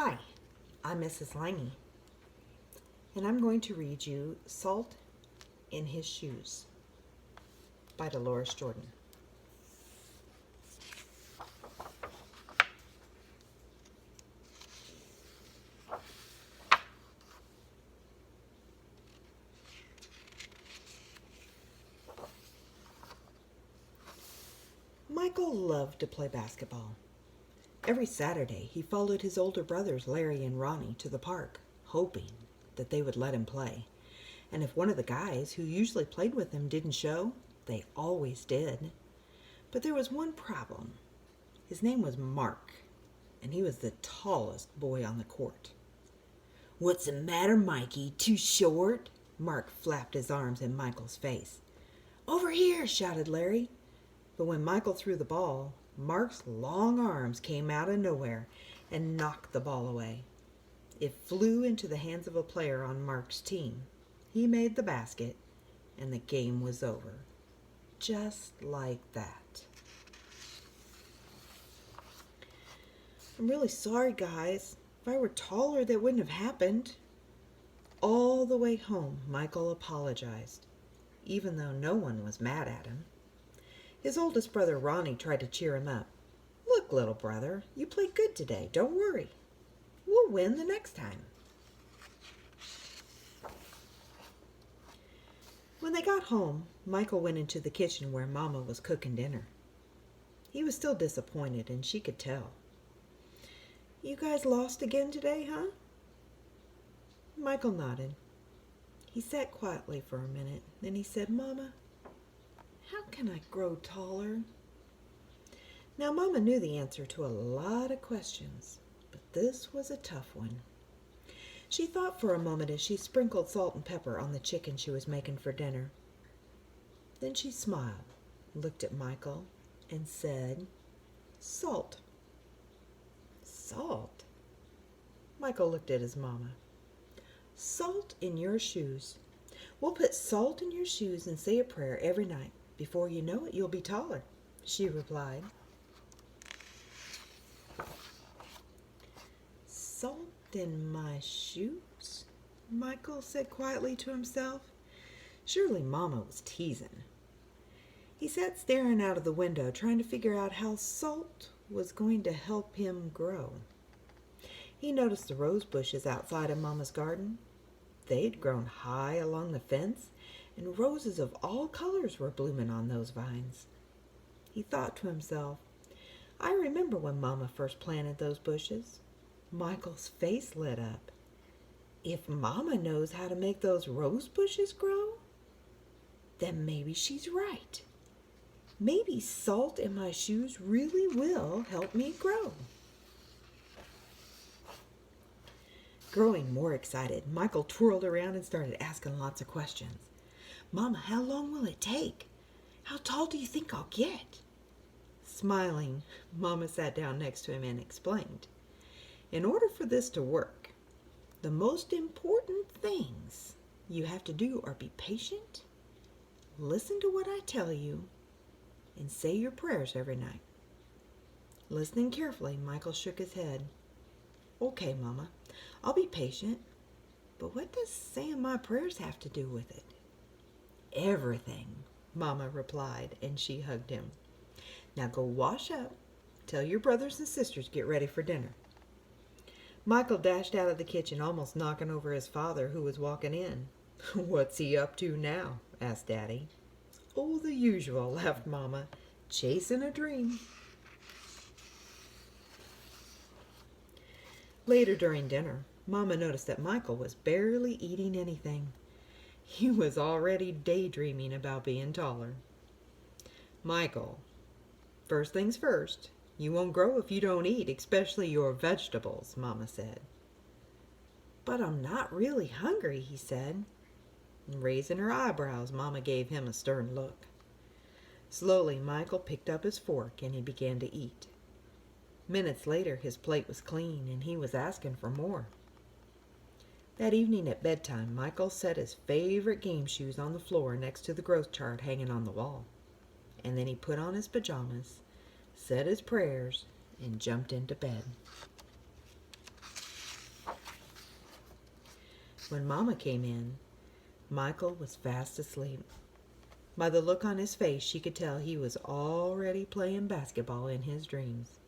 Hi, I'm Mrs. Lange, and I'm going to read you Salt in His Shoes by Deloris Jordan. Michael loved to play basketball. Every Saturday, he followed his older brothers, Larry and Ronnie, to the park, hoping that they would let him play. And if one of the guys who usually played with him didn't show, they always did. But there was one problem. His name was Mark, and he was the tallest boy on the court. "What's the matter, Mikey? Too short?" Mark flapped his arms in Michael's face. "Over here!" shouted Larry. But when Michael threw the ball, Mark's long arms came out of nowhere and knocked the ball away. It flew into the hands of a player on Mark's team. He made the basket, and the game was over. Just like that. "I'm really sorry, guys. If I were taller, that wouldn't have happened." All the way home, Michael apologized, even though no one was mad at him. His oldest brother, Ronnie, tried to cheer him up. "Look, little brother, you played good today. Don't worry. We'll win the next time." When they got home, Michael went into the kitchen where Mama was cooking dinner. He was still disappointed, and she could tell. "You guys lost again today, huh?" Michael nodded. He sat quietly for a minute, then he said, "Mama, how can I grow taller?" Now, Mama knew the answer to a lot of questions, but this was a tough one. She thought for a moment as she sprinkled salt and pepper on the chicken she was making for dinner. Then she smiled, looked at Michael, and said, "Salt." "Salt?" Michael looked at his mama. "Salt in your shoes. We'll put salt in your shoes and say a prayer every night. Before you know it, you'll be taller," she replied. "Salt in my shoes?" Michael said quietly to himself. Surely Mama was teasing. He sat staring out of the window, trying to figure out how salt was going to help him grow. He noticed the rose bushes outside of Mama's garden. They'd grown high along the fence, and roses of all colors were blooming on those vines. He thought to himself, "I remember when Mama first planted those bushes." Michael's face lit up. If Mama knows how to make those rose bushes grow, then maybe she's right. Maybe salt in my shoes really will help me grow. Growing more excited, Michael twirled around and started asking lots of questions. "Mama, how long will it take? How tall do you think I'll get?" Smiling, Mama sat down next to him and explained, "In order for this to work, the most important things you have to do are be patient, listen to what I tell you, and say your prayers every night." Listening carefully, Michael shook his head. "Okay, Mama, I'll be patient, but what does saying my prayers have to do with it?" "Everything," Mama replied, and she hugged him. "Now go wash up. Tell your brothers and sisters to get ready for dinner." Michael dashed out of the kitchen, almost knocking over his father, who was walking in. "What's he up to now?" asked Daddy. "Oh, the usual," laughed Mama. "Chasing a dream." Later during dinner, Mama noticed that Michael was barely eating anything. He was already daydreaming about being taller. "Michael, first things first, you won't grow if you don't eat, especially your vegetables," Mama said. "But I'm not really hungry," he said. Raising her eyebrows, Mama gave him a stern look. Slowly, Michael picked up his fork and he began to eat. Minutes later, his plate was clean and he was asking for more. That evening at bedtime, Michael set his favorite game shoes on the floor next to the growth chart hanging on the wall. And then he put on his pajamas, said his prayers, and jumped into bed. When Mama came in, Michael was fast asleep. By the look on his face, she could tell he was already playing basketball in his dreams.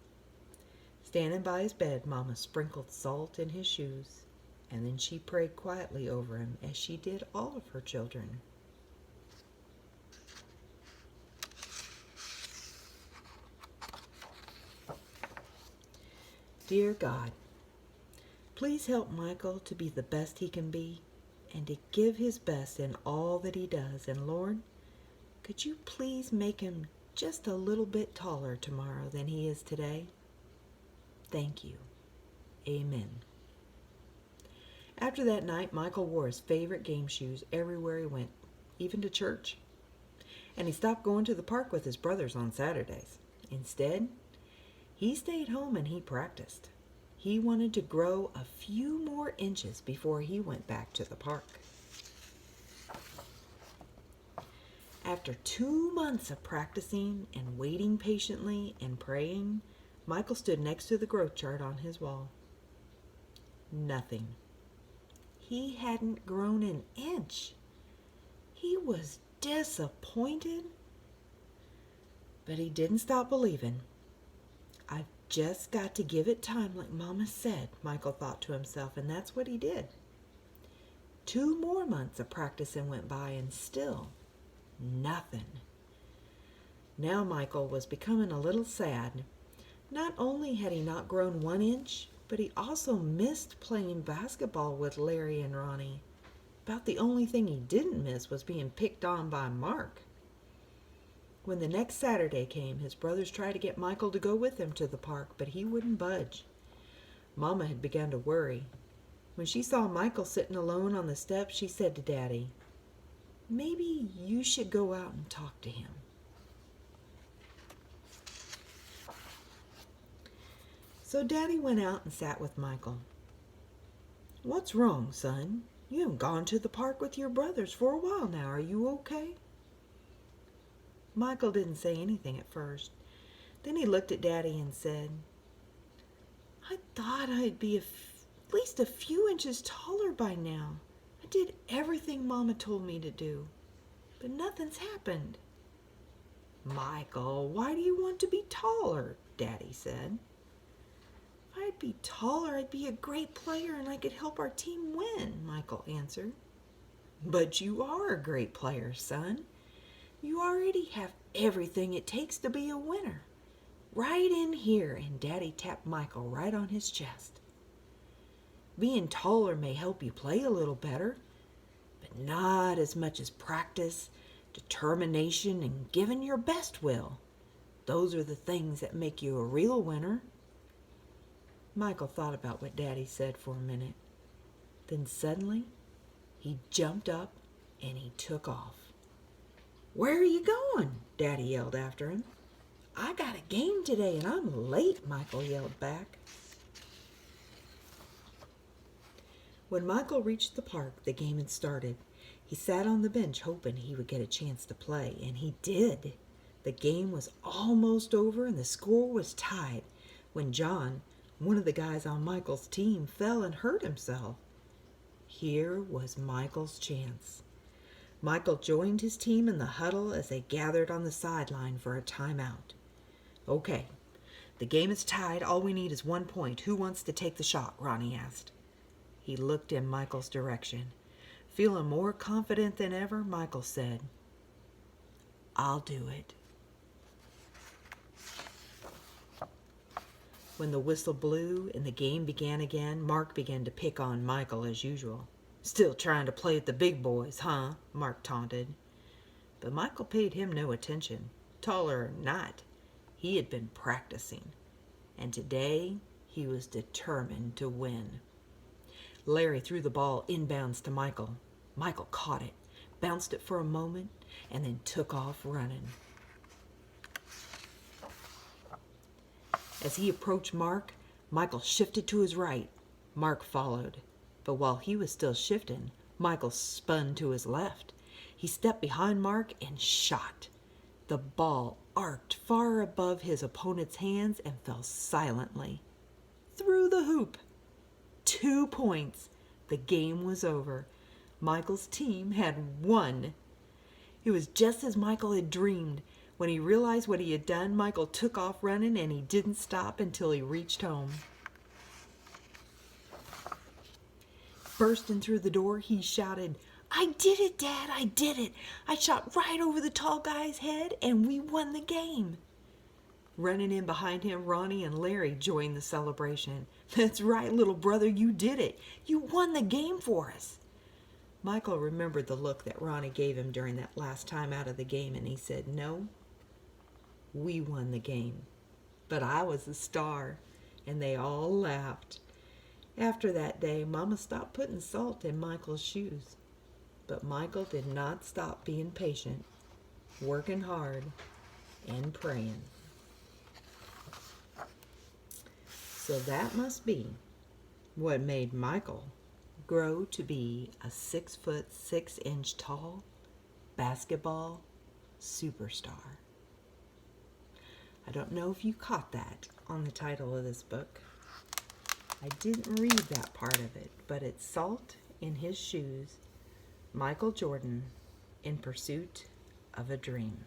Standing by his bed, Mama sprinkled salt in his shoes, and then she prayed quietly over him as she did all of her children. Dear God, please help Michael to be the best he can be and to give his best in all that he does. And Lord, could you please make him just a little bit taller tomorrow than he is today? Thank you. Amen. After that night, Michael wore his favorite game shoes everywhere he went, even to church. And he stopped going to the park with his brothers on Saturdays. Instead, he stayed home and he practiced. He wanted to grow a few more inches before he went back to the park. After 2 months of practicing and waiting patiently and praying, Michael stood next to the growth chart on his wall. Nothing. He hadn't grown an inch. He was disappointed, but he didn't stop believing. I've just got to give it time like Mama said, Michael thought to himself, and that's what he did. 2 more months of practicing went by and still nothing. Now Michael was becoming a little sad. Not only had he not grown 1 inch, but he also missed playing basketball with Larry and Ronnie. About the only thing he didn't miss was being picked on by Mark. When the next Saturday came, his brothers tried to get Michael to go with them to the park, but he wouldn't budge. Mama had begun to worry. When she saw Michael sitting alone on the steps, she said to Daddy, "Maybe you should go out and talk to him." So Daddy went out and sat with Michael. "What's wrong, son? You haven't gone to the park with your brothers for a while now. Are you okay?" Michael didn't say anything at first. Then he looked at Daddy and said, "I thought I'd be at least a few inches taller by now. I did everything Mama told me to do, but nothing's happened." "Michael, why do you want to be taller?" Daddy said. "If I'd be taller, I'd be a great player and I could help our team win," Michael answered. "But you are a great player, son. You already have everything it takes to be a winner. Right in here," and Daddy tapped Michael right on his chest. "Being taller may help you play a little better, but not as much as practice, determination, and giving your best will. Those are the things that make you a real winner." Michael thought about what Daddy said for a minute. Then suddenly, he jumped up and he took off. "Where are you going?" Daddy yelled after him. "I got a game today and I'm late," Michael yelled back. When Michael reached the park, the game had started. He sat on the bench hoping he would get a chance to play, and he did. The game was almost over and the score was tied when John, one of the guys on Michael's team, fell and hurt himself. Here was Michael's chance. Michael joined his team in the huddle as they gathered on the sideline for a timeout. "Okay, the game is tied. All we need is 1 point. Who wants to take the shot?" Ronnie asked. He looked in Michael's direction. Feeling more confident than ever, Michael said, "I'll do it." When the whistle blew and the game began again, Mark began to pick on Michael as usual. "Still trying to play with the big boys, huh?" Mark taunted. But Michael paid him no attention. Taller or not, he had been practicing, and today he was determined to win. Larry threw the ball inbounds to Michael. Michael caught it, bounced it for a moment, and then took off running. As he approached Mark, Michael shifted to his right. Mark followed. But while he was still shifting, Michael spun to his left. He stepped behind Mark and shot. The ball arced far above his opponent's hands and fell silently through the hoop. 2 points. The game was over. Michael's team had won. It was just as Michael had dreamed. When he realized what he had done, Michael took off running, and he didn't stop until he reached home. Bursting through the door, he shouted, "I did it, Dad! I did it! I shot right over the tall guy's head, and we won the game!" Running in behind him, Ronnie and Larry joined the celebration. "That's right, little brother, you did it! You won the game for us!" Michael remembered the look that Ronnie gave him during that last time out of the game, and he said, "No, we won the game, but I was the star," and they all laughed. After that day, Mama stopped putting salt in Michael's shoes, but Michael did not stop being patient, working hard, and praying. So that must be what made Michael grow to be a 6'6" tall basketball superstar. I don't know if you caught that on the title of this book. I didn't read that part of it, but it's Salt in His Shoes, Michael Jordan in Pursuit of a Dream.